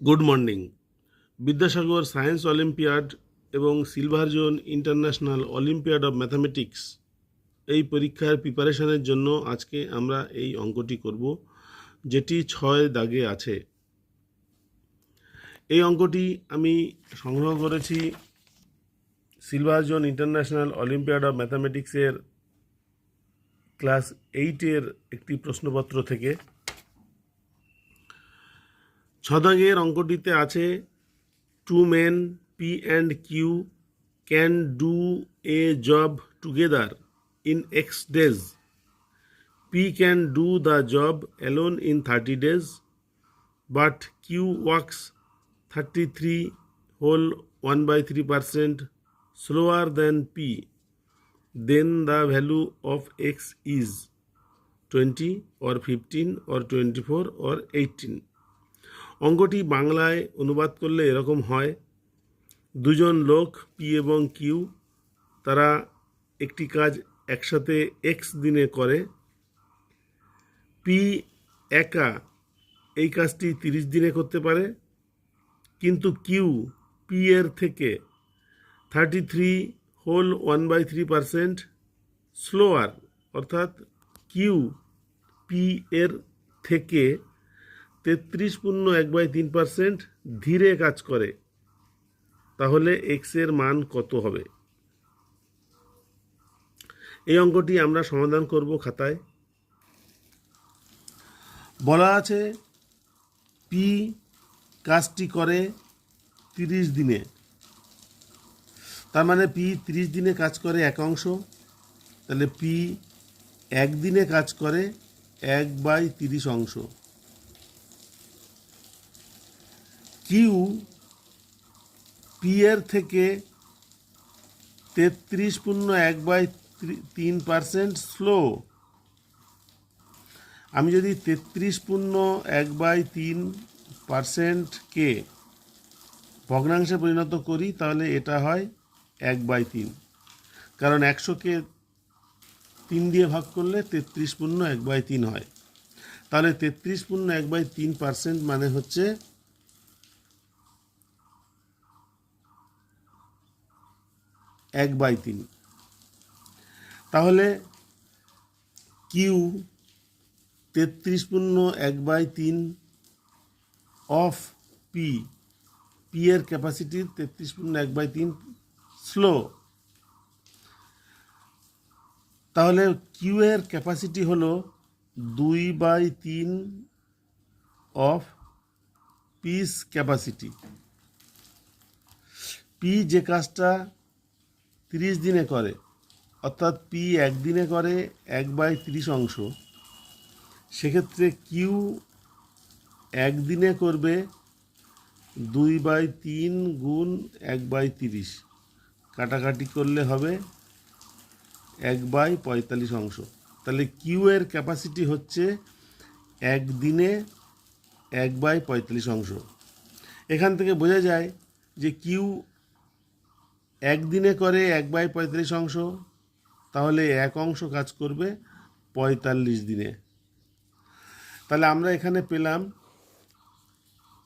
Good morning. Vidyasagar science olympiad এবং silver zone international olympiad of mathematics এই পরীক্ষার প্রিপারেশনের জন্য আজকে আমরা এই অঙ্কটি করব, যেটি 6 দাগে আছে। এই অঙ্কটি আমি সংগ্রহ করেছি silver zone international olympiad of ম্যাথামেটিক্সের ক্লাস 8-এর একটি প্রশ্নপত্র থেকে। 6 দাগের অঙ্কটিতে আছে two men P and Q can do a job together in X days. P can do the job alone in 30 days, but Q works 33 whole 1/3% slower than P. Then the value of X is 20 or 15 or 24 or 18. অঙ্কটি বাংলায় অনুবাদ করলে এরকম হয়: দুজন লোক P এবং Q, তারা একটি কাজ একসাথে এক্স দিনে করে। পি একা এই কাজটি 30 দিনে করতে পারে, কিন্তু কিউ পি এর থেকে 33 হোল 1/3% স্লোয়ার, অর্থাৎ কিউ পি এর থেকে 33.1/3% ধীরে কাজ করে। তাহলে এক্স এর মান কত হবে? এই অঙ্কটি আমরা সমাধান করব খাতায়। বলা আছে পি কাজটি করে 30 দিনে, তার মানে পি 30 দিনে কাজ করে এক অংশ, তাহলে পি একদিনে কাজ করে 1/30 অংশ। কিউ পি এর থেকে 33.1/3% স্লো। আমি যদি 33.1/3%কে ভগ্নাংশে পরিণত করি তাহলে এটা হয় 1/3, কারণ 100কে 3 দিয়ে ভাগ করলে 33.1/3 হয়। তাহলে 33.1/3% মানে হচ্ছে 1/3। তাহলে কিউ 33.1/3 অফ পি, পি এর ক্যাপাসিটি 33.1/3 স্লো। তাহলে কিউ এর ক্যাপাসিটি হলো 2/3 অফ পিস ক্যাপাসিটি। পি যে কাজটা 30 দিনে করে, অর্থাৎ পি একদিনে করে 1/30 অংশ, সেক্ষেত্রে কিউ একদিনে করবে 2/3 গুণ 1/30, কাটাকাটি করলে হবে 1/45 অংশ। তাহলে কিউ এর ক্যাপাসিটি হচ্ছে একদিনে 1/45 অংশ। এখান থেকে বোঝা যায় যে কিউ একদিনে করে 1/45 অংশ, তাহলে এক অংশ কাজ করবে 45 দিনে। তাহলে আমরা এখানে পেলাম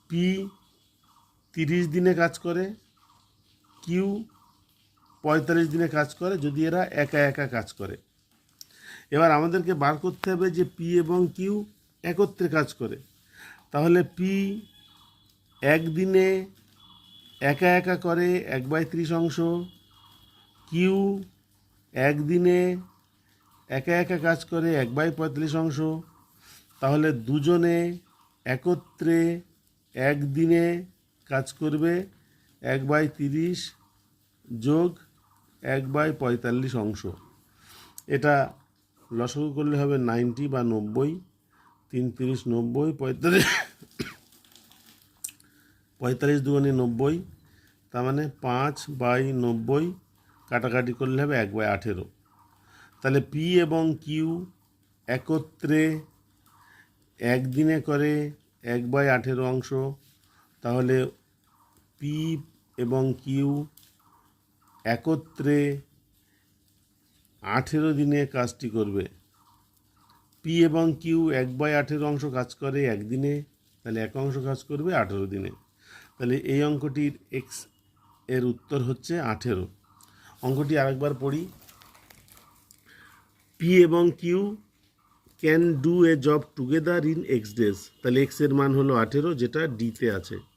পি 30 দিনে কাজ করে, কিউ 45 দিনে কাজ করে, যদি এরা একা একা কাজ করে। এবার আমাদেরকে বার করতে হবে যে পি এবং কিউ একত্রে কাজ করে। তাহলে পি একদিনে একা একা করে 1/30 অংশ, কিউ একদিনে একা একা কাজ করে 1/45 অংশ। তাহলে দুজনে একত্রে একদিনে কাজ করবে 1/30 যোগ 1/45 অংশ। এটা লসাগু করলে হবে 90 বা 90। 3 30 90, 45 দুগুণে 90, তার মানে 5/90, কাটাকাটি করলে হবে 1/18। তাহলে পি এবং কিউ একত্রে একদিনে করে 1/18 অংশ। তাহলে পি এবং কিউ একত্রে 18 দিনে কাজটি করবে। পি এবং কিউ 1/18 অংশ কাজ করে একদিনে, তাহলে এক অংশ কাজ করবে 18 দিনে। তাহলে এই অঙ্কটির এক্স এর উত্তর হচ্ছে 18। অঙ্কটি আরেকবার পড়ি। পি এবং Q can do a job together in X days. তাহলে এক্স এর মান হলো 18, যেটা ডিতে আছে।